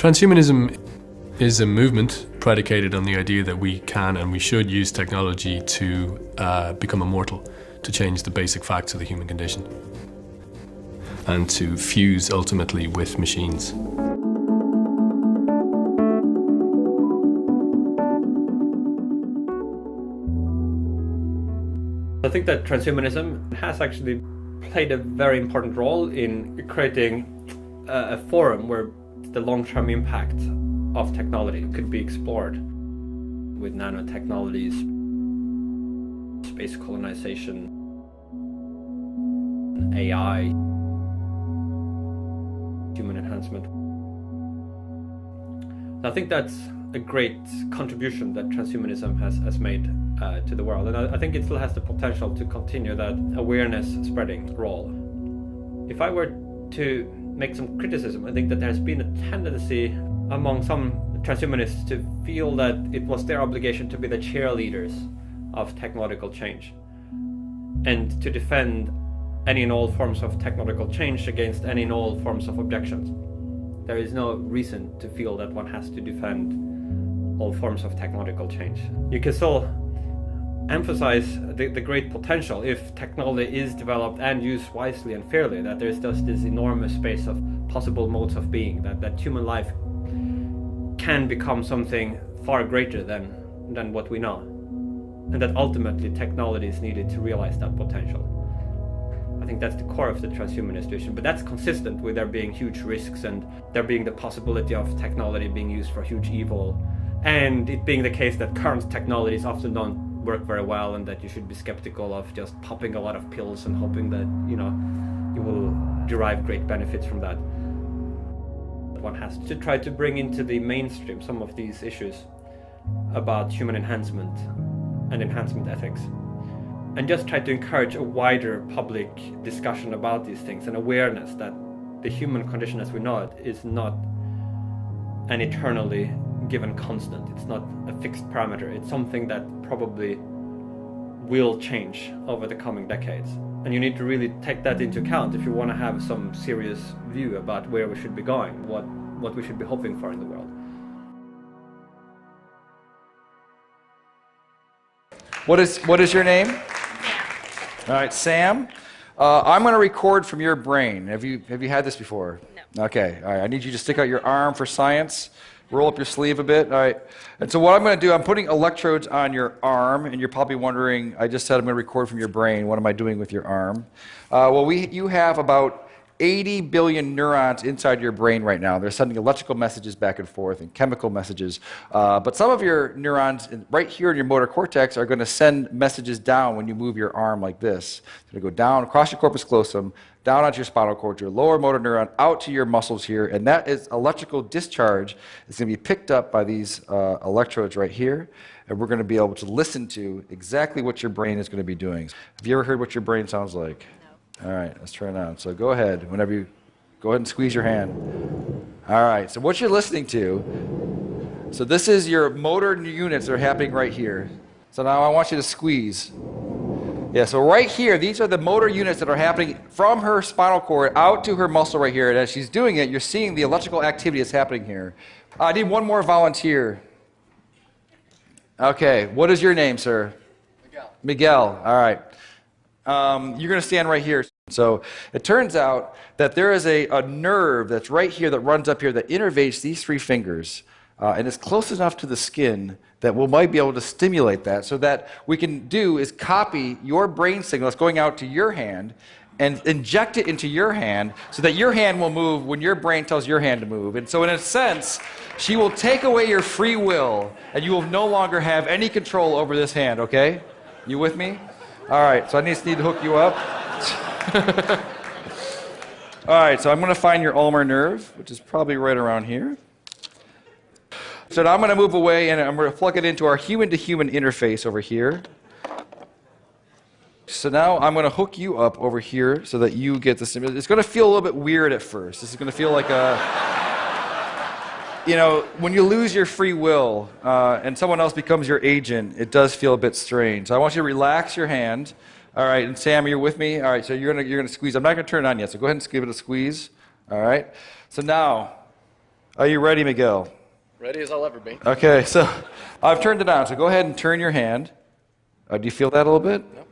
Transhumanism is a movement predicated on the idea that we can and we should use technology to become immortal, to change the basic facts of the human condition, and to fuse ultimately with machines. I think that transhumanism has actually played a very important role in creating a forum where the long-term impact of technology could be explored with nanotechnologies, space colonization, AI, human enhancement. I think that's a great contribution that transhumanism has made to the world, and I think it still has the potential to continue that awareness spreading role. If I were to make some criticism, I think that there's been a tendency among some transhumanists to feel that it was their obligation to be the cheerleaders of technological change and to defend any and all forms of technological change against any and all forms of objections. There is no reason to feel that one has to defend all forms of technological change. You can still emphasize the great potential if technology is developed and used wisely and fairly, that there's just this enormous space of possible modes of being, that human life can become something far greater than what we know, and that ultimately technology is needed to realize that potential. I think that's the core of the transhumanist vision, but that's consistent with there being huge risks and there being the possibility of technology being used for huge evil, and it being the case that current technologies often don't work very well, and that you should be skeptical of just popping a lot of pills and hoping that you will derive great benefits from that. One has to try to bring into the mainstream some of these issues about human enhancement and enhancement ethics, and just try to encourage a wider public discussion about these things and awareness that the human condition as we know it is not an eternally given constant. It's not a fixed parameter. It's something that probably will change over the coming decades. And you need to really take that into account if you want to have some serious view about where we should be going, what we should be hoping for in the world. What is your name? Sam. All right, Sam. I'm going to record from your brain. Have you had this before? No. Okay. All right. I need you to stick out your arm for science. Roll up your sleeve a bit. All right. And so what I'm going to do, I'm putting electrodes on your arm, and you're probably wondering, I just said I'm going to record from your brain. What am I doing with your arm? You have about 80 billion neurons inside your brain right now. They're sending electrical messages back and forth and chemical messages. But some of your neurons right here in your motor cortex are going to send messages down when you move your arm like this. It's going to go down across your corpus callosum, down onto your spinal cord, your lower motor neuron, out to your muscles here, and that is electrical discharge. It's going to be picked up by these electrodes right here, and we're going to be able to listen to exactly what your brain is going to be doing. Have you ever heard what your brain sounds like? No. All right, let's try it out. So go ahead, go ahead and squeeze your hand. All right, so what you're listening to, so this is your motor units that are happening right here. So now I want you to squeeze. Yeah, so right here, these are the motor units that are happening from her spinal cord out to her muscle right here. And as she's doing it, you're seeing the electrical activity that's happening here. I need one more volunteer. Okay, what is your name, sir? Miguel. Miguel, all right. You're going to stand right here. So it turns out that there is a nerve that's right here that runs up here that innervates these three fingers. And it's close enough to the skin that we might be able to stimulate that, so that we can do is copy your brain signal that's going out to your hand and inject it into your hand so that your hand will move when your brain tells your hand to move. And so in a sense, she will take away your free will and you will no longer have any control over this hand, okay? You with me? All right, so I just need to hook you up. All right, so I'm going to find your ulnar nerve, which is probably right around here. So now I'm going to move away and I'm going to plug it into our human-to-human interface over here. So now I'm going to hook you up over here so that you get the stimulus. It's going to feel a little bit weird at first. This is going to feel like when you lose your free will and someone else becomes your agent, it does feel a bit strange. So I want you to relax your hand. All right, and Sam, you're with me? All right, so you're gonna squeeze. I'm not going to turn it on yet, so go ahead and give it a squeeze. All right. So now, Are you ready, Miguel? Ready as I'll ever be. Okay, so I've turned it on. So go ahead and turn your hand. Do you feel that a little bit? Nope.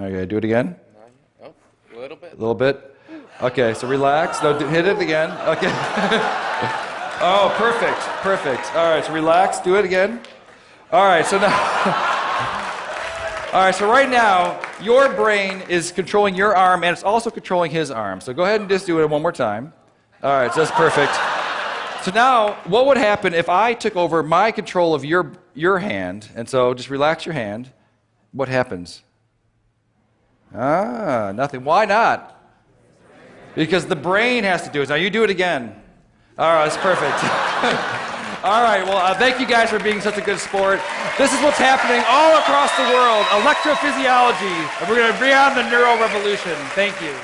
Okay, do it again. Oh, a little bit. A little bit. Okay, so relax. No, hit it again. Okay. Oh, perfect, perfect. All right, so relax. Do it again. All right, so now. All right, so right now, your brain is controlling your arm, and it's also controlling his arm. So go ahead and just do it one more time. All right, so that's perfect. So now, what would happen if I took over my control of your hand? And so just relax your hand. What happens? Nothing. Why not? Because the brain has to do it. Now you do it again. All right, that's perfect. All right, well, thank you guys for being such a good sport. This is what's happening all across the world, electrophysiology, and we're going to bring on the neural revolution. Thank you.